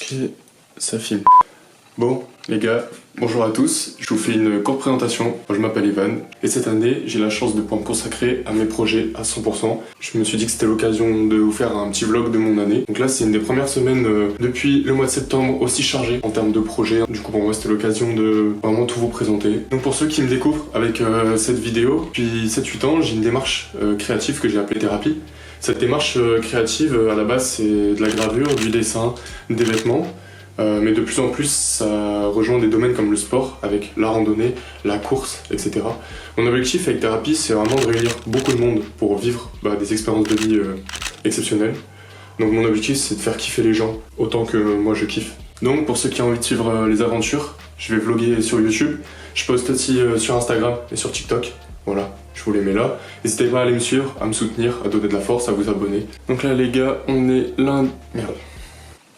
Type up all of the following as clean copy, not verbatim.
Ok, ça filme. Bon, les gars, bonjour à tous. Je vous fais une courte présentation. Moi, je m'appelle Evan et cette année, j'ai la chance de pouvoir me consacrer à mes projets à 100%. Je me suis dit que c'était l'occasion de vous faire un petit vlog de mon année. Donc là, c'est une des premières semaines depuis le mois de septembre aussi chargée en termes de projets. Du coup, pour moi, c'était l'occasion de vraiment tout vous présenter. Donc pour ceux qui me découvrent avec cette vidéo, depuis 7-8 ans, j'ai une démarche créative que j'ai appelée thérapie. Cette démarche créative, à la base, c'est de la gravure, du dessin, des vêtements. Mais de plus en plus, ça rejoint des domaines comme le sport, avec la randonnée, la course, etc. Mon objectif avec Thérapie, c'est vraiment de réunir beaucoup de monde pour vivre des expériences de vie exceptionnelles. Donc mon objectif, c'est de faire kiffer les gens autant que moi je kiffe. Donc pour ceux qui ont envie de suivre les aventures, je vais vlogger sur YouTube. Je poste aussi sur Instagram et sur TikTok. Voilà, je vous les mets là. N'hésitez pas à aller me suivre, à me soutenir, à donner de la force, à vous abonner. Donc là les gars, on est lundi... Merde.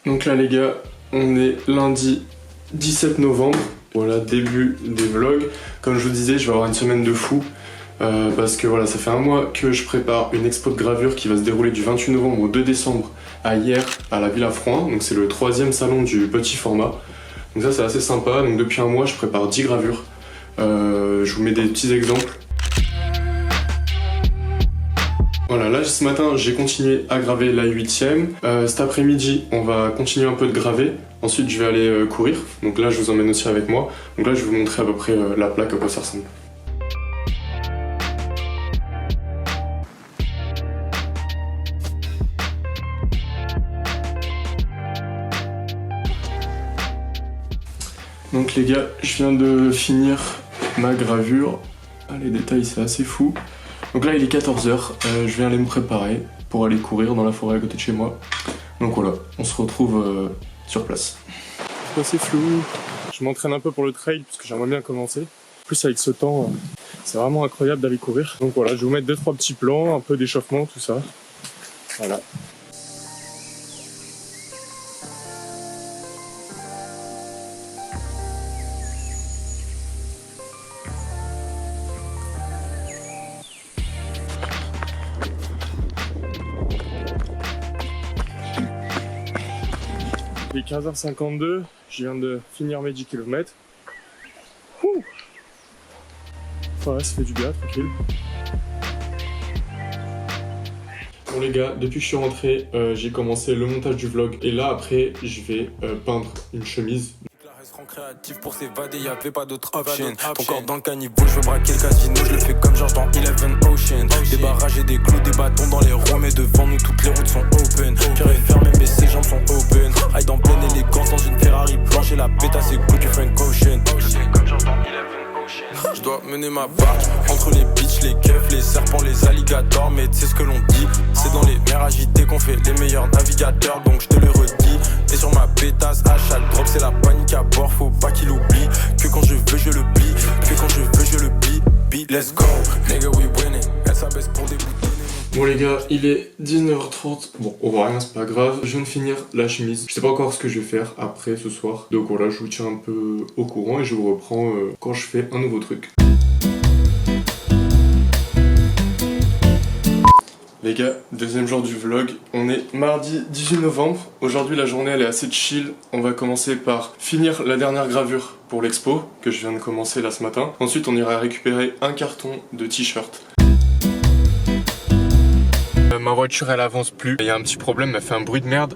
Donc là les gars, on est lundi 17 novembre, voilà, début des vlogs. Comme je vous disais, je vais avoir une semaine de fou parce que voilà, ça fait un mois que je prépare une expo de gravure qui va se dérouler du 28 novembre au 2 décembre à Hyères, à la Villa Frouin. Donc c'est le 3e salon du petit format. Donc ça c'est assez sympa. Donc depuis un mois, je prépare 10 gravures. Je vous mets des petits exemples. Voilà, là ce matin j'ai continué à graver la 8e. Cet après-midi on va continuer un peu de graver. Ensuite je vais aller courir. Donc là je vous emmène aussi avec moi. Donc là je vais vous montrer à peu près la plaque à quoi ça ressemble. Donc les gars, je viens de finir ma gravure. Ah, les détails c'est assez fou. Donc là il est 14h, je viens aller me préparer pour aller courir dans la forêt à côté de chez moi. Donc voilà, on se retrouve sur place. C'est assez flou, je m'entraîne un peu pour le trail parce que j'aimerais bien commencer. En plus avec ce temps, c'est vraiment incroyable d'aller courir. Donc voilà, je vais vous mettre 2-3 petits plans, un peu d'échauffement, tout ça. Voilà. Il est 15h52, je viens de finir mes 10 km. Voilà, ça fait du bien, tranquille. Bon les gars, depuis que je suis rentré, j'ai commencé le montage du vlog. Et là après, je vais peindre une chemise. Créatif pour s'évader, y'avait pas d'autre option. Ton corps dans le caniveau, je veux braquer le casino, je le fais comme George dans 11 Ocean. Des barrages et des clous, des bâtons dans les roues, mais devant nous toutes les routes sont open. Pierre est fermé mais ses jambes sont open. Ride en pleine élégance dans une Ferrari blanche et la pétasse c'est cool du Frank Ocean. Comme George dans 11 Ocean. Je dois mener ma barque entre les bitches, les keufs, les serpents, les alligators. Mais tu sais ce que l'on dit, c'est dans les mers agitées qu'on fait les meilleurs navigateurs. Donc je te le redis. Et sur ma pétasse, à chaque drop, c'est la panique à bord. Faut pas qu'il oublie que quand je veux, je le plie. Que quand je veux, je le plie. Let's go, nigga, we winning. Elle s'abaisse pour des boutons. Bon les gars, il est 19h30. Bon, on voit rien, c'est pas grave. Je viens de finir la chemise. Je sais pas encore ce que je vais faire après ce soir. Donc voilà, je vous tiens un peu au courant et je vous reprends quand je fais un nouveau truc. Les gars, deuxième jour du vlog, on est mardi 18 novembre. Aujourd'hui la journée elle est assez chill. On va commencer par finir la dernière gravure pour l'expo que je viens de commencer là ce matin. Ensuite on ira récupérer un carton de t-shirts. Ma voiture elle avance plus. Il y a un petit problème, elle fait un bruit de merde.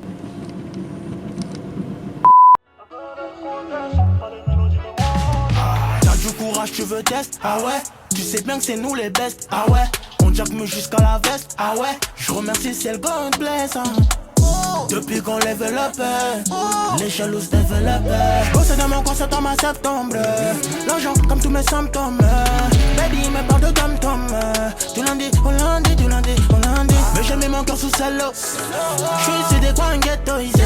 T'as du courage, tu veux test? Ah ouais? Tu sais bien que c'est nous les best? Ah ouais? On jack me jusqu'à la veste? Ah ouais? Je remercie si elle God bless, hein. Depuis qu'on level up, les jaloux se développent. Bossé dans mon concert en ma septembre. L'argent comme tous mes symptômes. Baby me parle de tom-tom. Du lundi au lundi, du lundi au lundi. Mais j'ai mis mon cœur sous celle-là. J'suis ici des coins ghettoisés.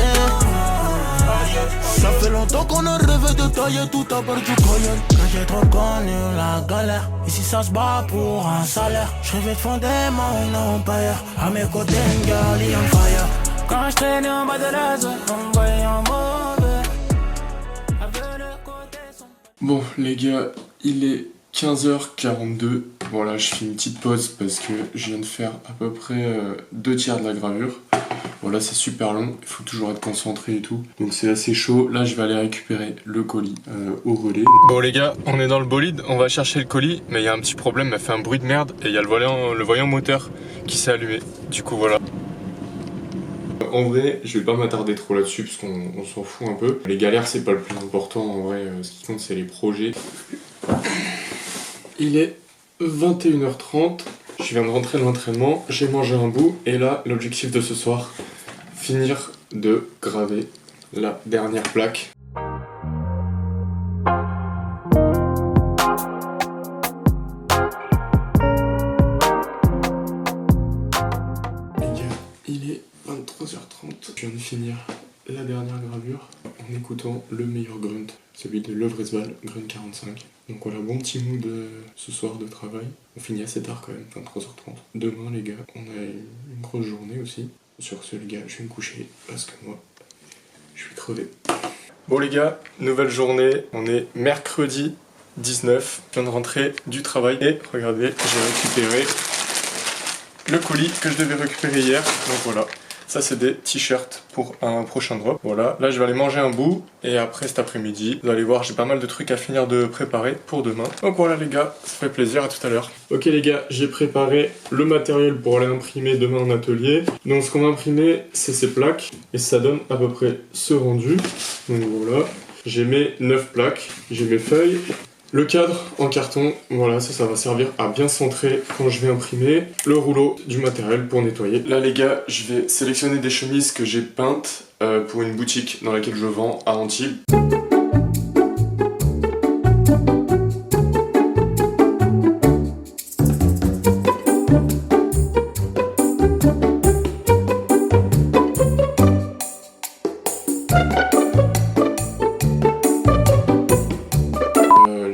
Ça fait longtemps qu'on a rêvé de tailler tout à part du coyote. Quand j'ai trop connu la galère, ici ça se bat pour un salaire. Je rêvais de fonder mon empire. À mes côtés une girl on fire. Quand je traînais en bas de la zone, on me voyait en mauvais. Bon les gars, il est 15h42. Voilà, je fais une petite pause parce que je viens de faire à peu près 2 tiers de la gravure. Voilà, c'est super long, il faut toujours être concentré et tout. Donc c'est assez chaud. Là, je vais aller récupérer le colis au relais. Bon les gars, on est dans le bolide, on va chercher le colis, mais il y a un petit problème, il m'a fait un bruit de merde et il y a le voyant moteur qui s'est allumé. Du coup voilà. En vrai, je vais pas m'attarder trop là-dessus parce qu'on s'en fout un peu. Les galères, c'est pas le plus important en vrai, ce qui compte c'est les projets. Il est 21h30, je viens de rentrer de l'entraînement, j'ai mangé un bout et là, l'objectif de ce soir, finir de graver la dernière plaque. Il est 23h30, je viens de finir la dernière gravure en écoutant le meilleur grunt, celui de Levresval, Grunt 45. Donc voilà, bon petit mood ce soir de travail. On finit assez tard quand même, 23h30. Demain les gars, on a une grosse journée aussi. Sur ce les gars, je vais me coucher parce que moi, je suis crevé. Bon les gars, nouvelle journée, on est mercredi 19. Je viens de rentrer du travail et regardez, j'ai récupéré le colis que je devais récupérer hier. Donc voilà. Ça c'est des t-shirts pour un prochain drop. Voilà, là je vais aller manger un bout et après cet après-midi, vous allez voir, j'ai pas mal de trucs à finir de préparer pour demain. Donc voilà les gars, ça fait plaisir, à tout à l'heure. Ok les gars, j'ai préparé le matériel pour aller imprimer demain en atelier. Donc ce qu'on va imprimer, c'est ces plaques et ça donne à peu près ce rendu. Donc voilà, j'ai mes 9 plaques, j'ai mes feuilles. Le cadre en carton, voilà, ça va servir à bien centrer quand je vais imprimer. Le rouleau du matériel pour nettoyer. Là les gars, je vais sélectionner des chemises que j'ai peintes pour une boutique dans laquelle je vends à Antibes.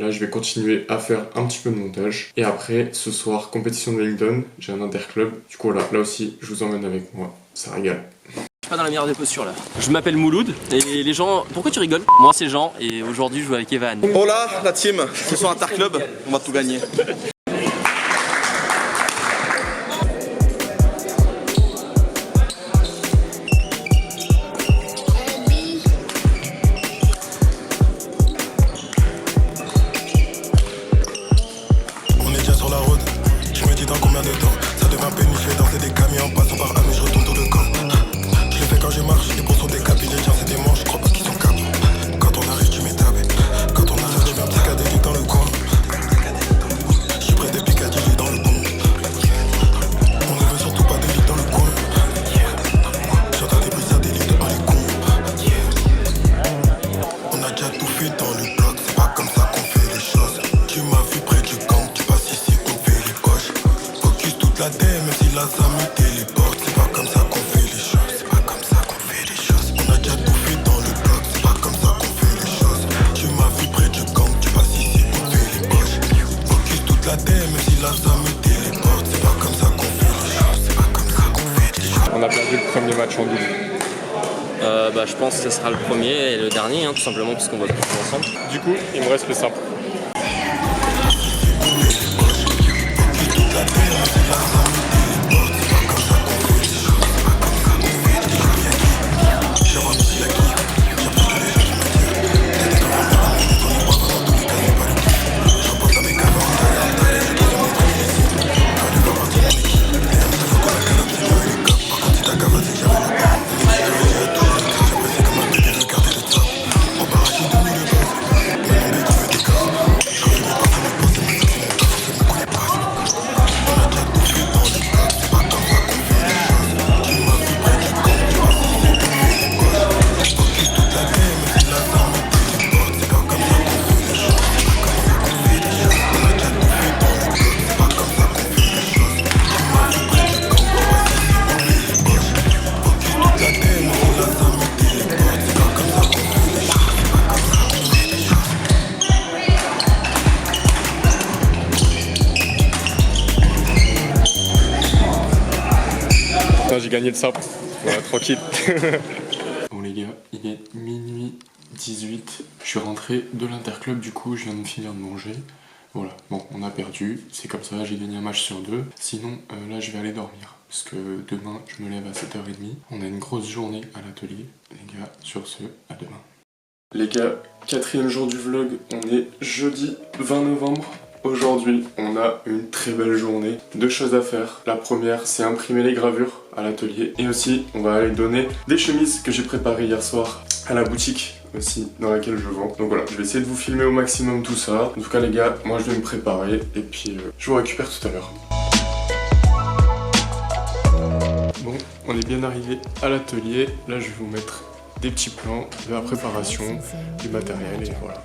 Je vais continuer à faire un petit peu de montage et après ce soir compétition de Wellington, j'ai un interclub, du coup là aussi je vous emmène avec moi, ça régale. Je suis pas dans la meilleure des postures là. Je m'appelle Mouloud et les gens... Pourquoi tu rigoles? Moi c'est Jean et aujourd'hui je joue avec Evan. Hola la team, ce soir interclub, on va tout gagner. On a perdu le premier match en double. Je pense que ce sera le premier et le dernier, hein, tout simplement parce qu'on va plus ensemble. Du coup, il me reste le simple. J'ai gagné le simple, voilà, tranquille. Bon les gars, il est minuit 18. Je suis rentré de l'interclub, du coup je viens de finir de manger. Voilà, bon, on a perdu, c'est comme ça, j'ai gagné un match sur 2. Sinon, là, je vais aller dormir. Parce que demain, je me lève à 7h30. On a une grosse journée à l'atelier. Les gars, sur ce, à demain. Les gars, 4e jour du vlog, on est jeudi 20 novembre. Aujourd'hui, on a une très belle journée. 2 choses à faire. La première, c'est imprimer les gravures à l'atelier. Et aussi, on va aller donner des chemises que j'ai préparées hier soir à la boutique aussi dans laquelle je vends. Donc voilà, je vais essayer de vous filmer au maximum tout ça. En tout cas les gars, moi je vais me préparer et puis je vous récupère tout à l'heure. Bon, on est bien arrivé à l'atelier. Là je vais vous mettre des petits plans de la préparation, du matériel et voilà.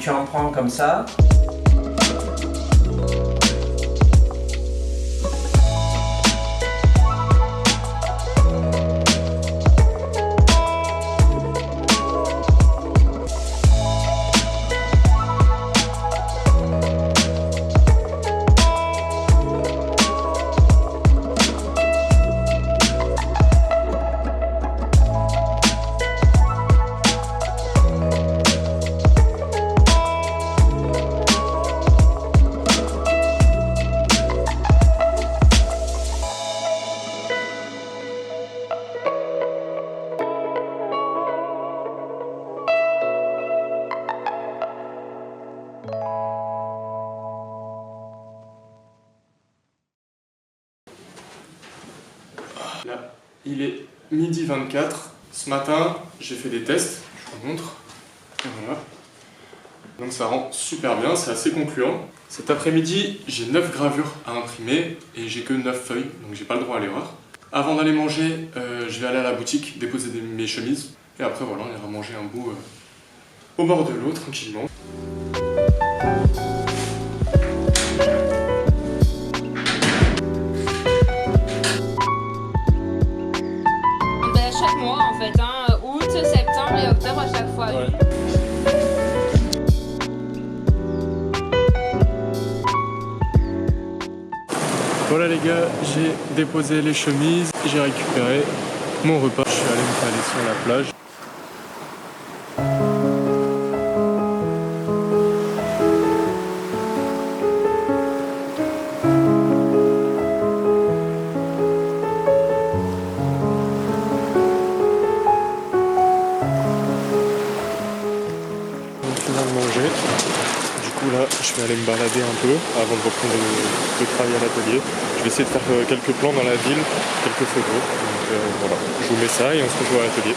Tu en prends comme ça. Là, il est midi 24. Ce matin, j'ai fait des tests, je vous montre. Et voilà. Donc ça rend super bien, c'est assez concluant. Cet après-midi, j'ai 9 gravures à imprimer et j'ai que 9 feuilles, donc j'ai pas le droit à l'erreur. Avant d'aller manger, je vais aller à la boutique déposer mes chemises. Et après, voilà, on ira manger un bout au bord de l'eau, tranquillement. Chaque mois en fait, hein, août, septembre et octobre à chaque fois. Ouais. Voilà les gars, j'ai déposé les chemises, j'ai récupéré mon repas. Je suis allé me caler sur la plage. Manger. Du coup là je vais aller me balader un peu avant de reprendre le travail à l'atelier. Je vais essayer de faire quelques plans dans la ville, quelques photos. Donc voilà, je vous mets ça et on se retrouve à l'atelier.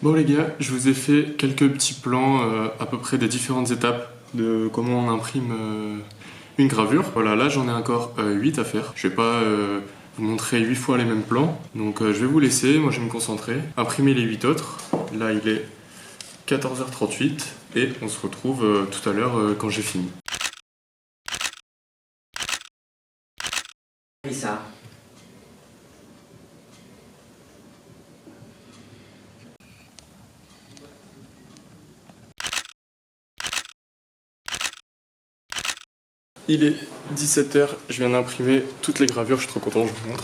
Bon les gars, je vous ai fait quelques petits plans à peu près des différentes étapes de comment on imprime une gravure. Voilà, là j'en ai encore 8 à faire. Je vais pas vous montrer 8 fois les mêmes plans, donc je vais vous laisser, moi je vais me concentrer, imprimer les 8 autres. Là il est 14h38 et on se retrouve tout à l'heure quand j'ai fini. Oui, ça. Il est 17h, je viens d'imprimer toutes les gravures, je suis trop content, je vous montre.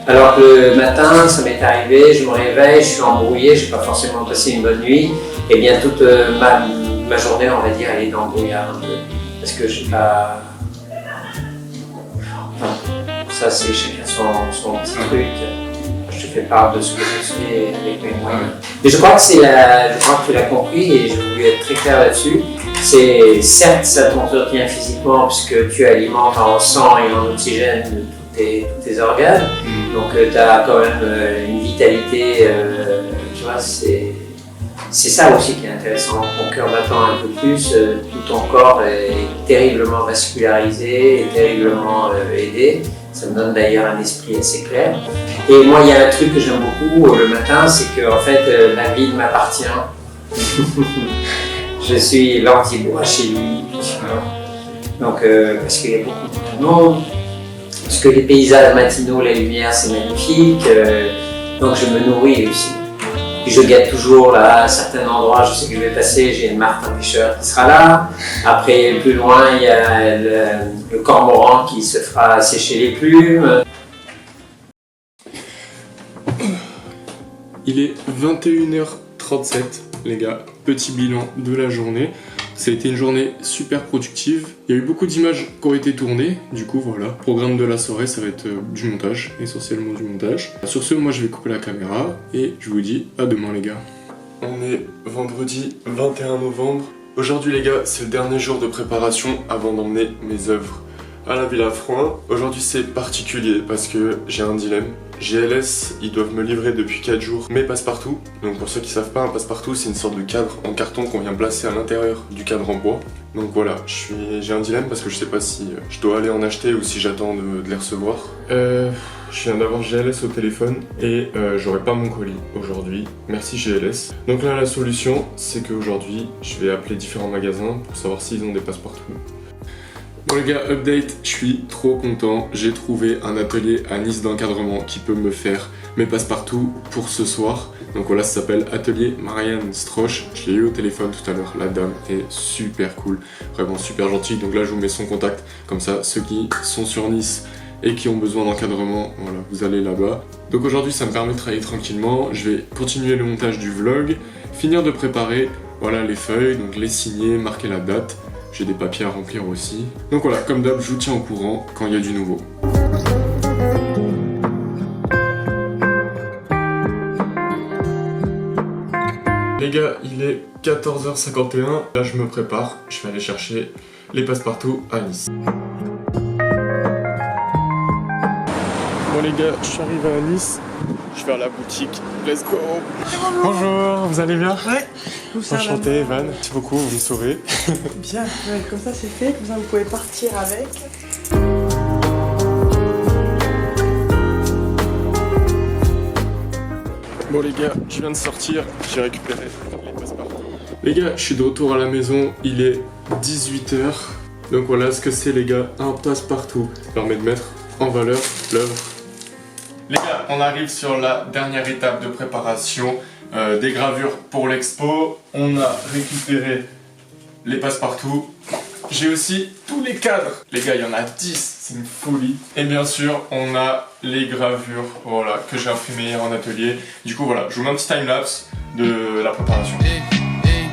Alors le matin, ça m'est arrivé, je me réveille, je suis embrouillé, je n'ai pas forcément passé une bonne nuit, et bien toute ma journée, on va dire, elle est dans le brouillard un peu, parce que je n'ai pas... Enfin, pour ça, c'est chacun son petit truc. Je te fais part de ce que je fais avec mes moyens. Mais je crois que tu l'as compris, et je voulais être très clair là-dessus. C'est certes, ça t'entretient physiquement, puisque tu alimentes en sang et en oxygène tous tes organes. Donc tu as quand même une vitalité, tu vois, c'est ça aussi qui est intéressant. Ton cœur battant un peu plus, tout ton corps est terriblement vascularisé et terriblement aidé. Ça me donne d'ailleurs un esprit assez clair. Et moi, il y a un truc que j'aime beaucoup le matin, c'est que en fait, la ville m'appartient. Je suis l'anti-bois chez lui. Donc, parce qu'il y a beaucoup de monde. Parce que les paysages matinaux, la lumière, c'est magnifique, donc je me nourris aussi. Puis je guette toujours là, à certains endroits, je sais que je vais passer, j'ai une martin pêcheur qui sera là. Après, plus loin, il y a le cormoran qui se fera sécher les plumes. Il est 21h37, les gars, petit bilan de la journée. Ça a été une journée super productive. Il y a eu beaucoup d'images qui ont été tournées. Du coup, voilà. Programme de la soirée, ça va être du montage, essentiellement du montage. Sur ce, moi, je vais couper la caméra et je vous dis à demain, les gars. On est vendredi 21 novembre. Aujourd'hui, les gars, c'est le dernier jour de préparation avant d'emmener mes œuvres à la Villa Frouin. Aujourd'hui, c'est particulier parce que j'ai un dilemme. GLS, ils doivent me livrer depuis 4 jours mes passe-partout. Donc pour ceux qui savent pas, un passe-partout c'est une sorte de cadre en carton qu'on vient placer à l'intérieur du cadre en bois. Donc voilà, j'ai un dilemme parce que je sais pas si je dois aller en acheter ou si j'attends de les recevoir. Je viens d'avoir GLS au téléphone et j'aurai pas mon colis aujourd'hui. Merci GLS. Donc là la solution c'est qu'aujourd'hui je vais appeler différents magasins pour savoir s'ils ont des passe-partout. Bon les gars, update, je suis trop content, j'ai trouvé un atelier à Nice d'encadrement qui peut me faire mes passe-partout pour ce soir. Donc voilà, ça s'appelle Atelier Marianne Stroche, je l'ai eu au téléphone tout à l'heure, la dame est super cool, vraiment super gentille. Donc là je vous mets son contact, comme ça ceux qui sont sur Nice et qui ont besoin d'encadrement, voilà, vous allez là-bas. Donc aujourd'hui ça me permet de travailler tranquillement, je vais continuer le montage du vlog, finir de préparer, voilà les feuilles, donc les signer, marquer la date. J'ai des papiers à remplir aussi. Donc voilà, comme d'hab, je vous tiens au courant quand il y a du nouveau. Les gars, il est 14h51. Là, je me prépare. Je vais aller chercher les passe-partout à Nice. Bon les gars, je suis arrivé à Nice. Je vais à la boutique. Let's go. Bonjour, vous allez bien? Ouais. Enchanté, Evan. Merci beaucoup, vous me sauvez. Bien, ouais, comme ça c'est fait, comme ça vous pouvez partir avec. Bon les gars, je viens de sortir, j'ai récupéré les passe-partout. Les gars, je suis de retour à la maison, il est 18h. Donc voilà ce que c'est les gars, un passe-partout. Ça permet de mettre en valeur l'œuvre. Les gars, on arrive sur la dernière étape de préparation des gravures pour l'expo. On a récupéré les passe-partout. J'ai aussi tous les cadres. Les gars, il y en a 10, c'est une folie. Et bien sûr, on a les gravures, voilà, que j'ai imprimées hier en atelier. Du coup, voilà, je vous mets un petit time-lapse de la préparation. Hey, hey,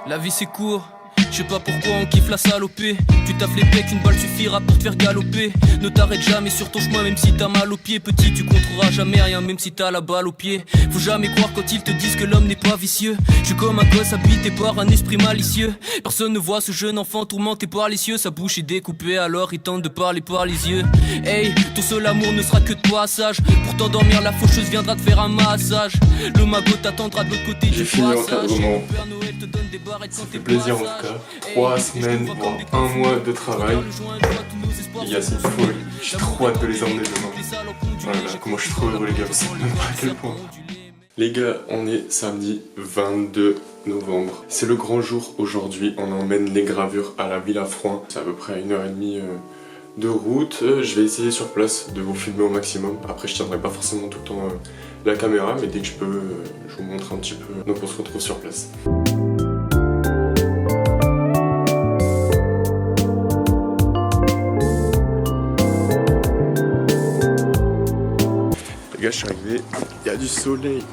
la vie c'est court. Je sais pas pourquoi on kiffe la salopée. Tu taffes les pecs, une balle suffira pour te faire galoper. Ne t'arrête jamais sur ton chemin même si t'as mal au pied. Petit, tu contrôleras jamais rien même si t'as la balle au pied. Faut jamais croire quand ils te disent que l'homme n'est pas vicieux. Je suis comme un gosse habité par un esprit malicieux. Personne ne voit ce jeune enfant tourmenté par les cieux. Sa bouche est découpée alors il tente de parler par les yeux. Hey, ton seul amour ne sera que de passage. Pour t'endormir la faucheuse viendra te faire un massage. Le magot t'attendra de l'autre côté du passage. Ça fait plaisir en tout cas. 3 semaines, voire 1 mois de travail. Les gars, c'est une folie. J'ai trop hâte de les emmener demain. Voilà, comment je suis trop heureux les gars, vous savez même pas à quel point. Les gars, on est samedi 22 novembre. C'est le grand jour aujourd'hui. On emmène les gravures à la Villa Froin. C'est à peu près 1h30 de route. Je vais essayer sur place de vous filmer au maximum. Après, je tiendrai pas forcément tout le temps la caméra, mais dès que je peux, je vous montre un petit peu. Donc on se retrouve sur place. Les gars, je suis arrivé, il y a du soleil.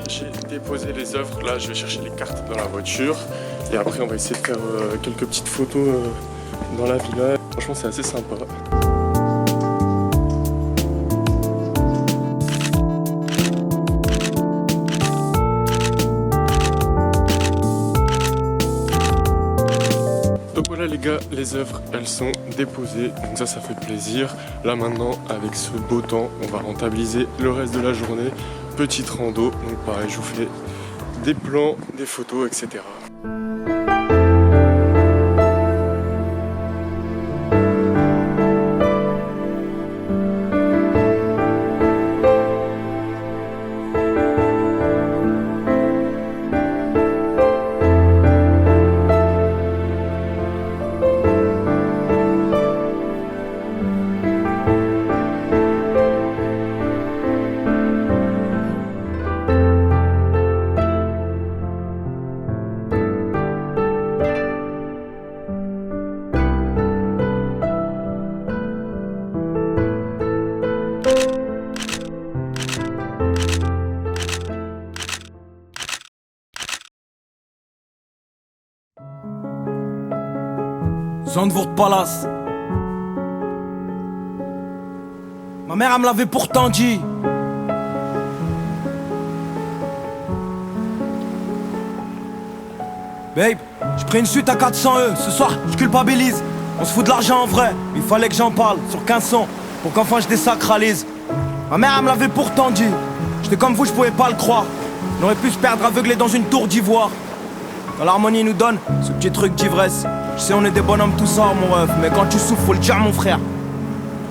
J'ai déposé les œuvres, là je vais chercher les cartes dans la voiture et après on va essayer de faire quelques petites photos dans la villa. Franchement c'est assez sympa. Donc voilà les gars, les œuvres elles sont déposées, donc ça fait plaisir. Là maintenant avec ce beau temps on va rentabiliser le reste de la journée. Petite rando, donc pareil je vous fais des plans, des photos, etc. Zandvoort Palace. Ma mère elle me l'avait pourtant dit. Babe, j'ai pris une suite à 400 E. Ce soir, je culpabilise. On se fout de l'argent en vrai. Il fallait que j'en parle sur 1500 pour qu'enfin je désacralise. Ma mère elle me l'avait pourtant dit. J'étais comme vous, je pouvais pas le croire. On aurait pu se perdre aveuglé dans une tour d'ivoire. Quand l'harmonie nous donne ce petit truc d'ivresse. Je sais on est des bonhommes tout ça mon ref. Mais quand tu souffles faut le dire mon frère.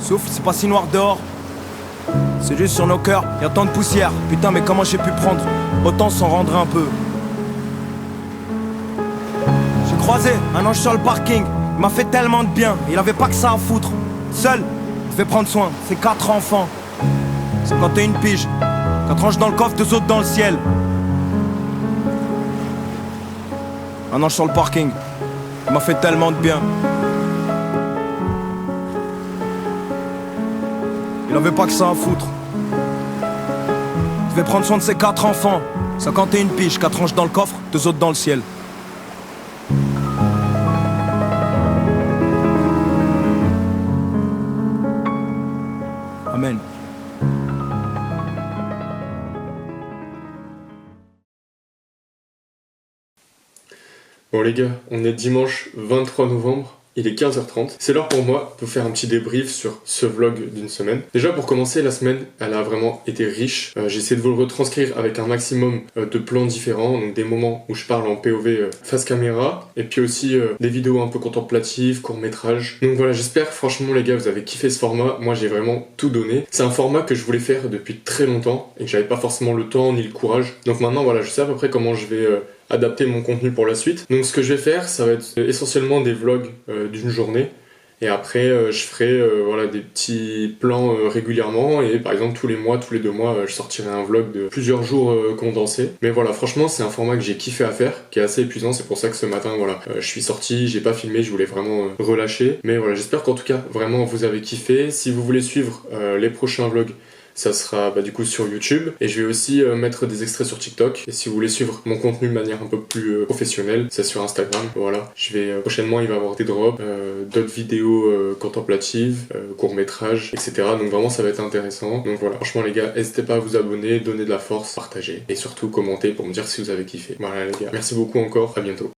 Souffle c'est pas si noir dehors. C'est juste sur nos cœurs, y'a tant de poussière. Putain mais comment j'ai pu prendre autant s'en rendre un peu. J'ai croisé un ange sur le parking. Il m'a fait tellement de bien, il avait pas que ça à foutre. Seul, il fait prendre soin, c'est 4 enfants. 51 piges, 4 anges dans le coffre, 2 autres dans le ciel. Un ange sur le parking, il m'a fait tellement de bien. Il avait pas que ça à foutre. Il devait prendre soin de ses 4 enfants. 51 piges, 4 anges dans le coffre, 2 autres dans le ciel. Amen. Bon les gars, on est dimanche 23 novembre. Il est 15h30. C'est l'heure pour moi de vous faire un petit débrief sur ce vlog d'une semaine. Déjà pour commencer, la semaine, elle a vraiment été riche. J'ai essayé de vous le retranscrire avec un maximum de plans différents. Donc des moments où je parle en POV face caméra. Et puis aussi des vidéos un peu contemplatives, courts-métrages. Donc voilà, j'espère franchement les gars, vous avez kiffé ce format. Moi j'ai vraiment tout donné. C'est un format que je voulais faire depuis très longtemps et que j'avais pas forcément le temps ni le courage. Donc maintenant voilà, je sais à peu près comment je vais adapter mon contenu pour la suite. Donc ce que je vais faire, ça va être essentiellement des vlogs d'une journée. Et après, je ferai voilà, des petits plans régulièrement. Et par exemple, tous les mois, tous les 2 mois, je sortirai un vlog de plusieurs jours condensés. Mais voilà, franchement, c'est un format que j'ai kiffé à faire, qui est assez épuisant. C'est pour ça que ce matin, voilà, je suis sorti, j'ai pas filmé, je voulais vraiment relâcher. Mais voilà, j'espère qu'en tout cas, vraiment, vous avez kiffé. Si vous voulez suivre les prochains vlogs, ça sera du coup sur YouTube et je vais aussi mettre des extraits sur TikTok. Et si vous voulez suivre mon contenu de manière un peu plus professionnelle, c'est sur Instagram. Voilà, je vais prochainement il va y avoir des drops, d'autres vidéos contemplatives, courts-métrages, etc. Donc vraiment ça va être intéressant. Donc voilà, franchement les gars, n'hésitez pas à vous abonner, donner de la force, partager et surtout commenter pour me dire si vous avez kiffé. Voilà les gars, merci beaucoup encore, à bientôt.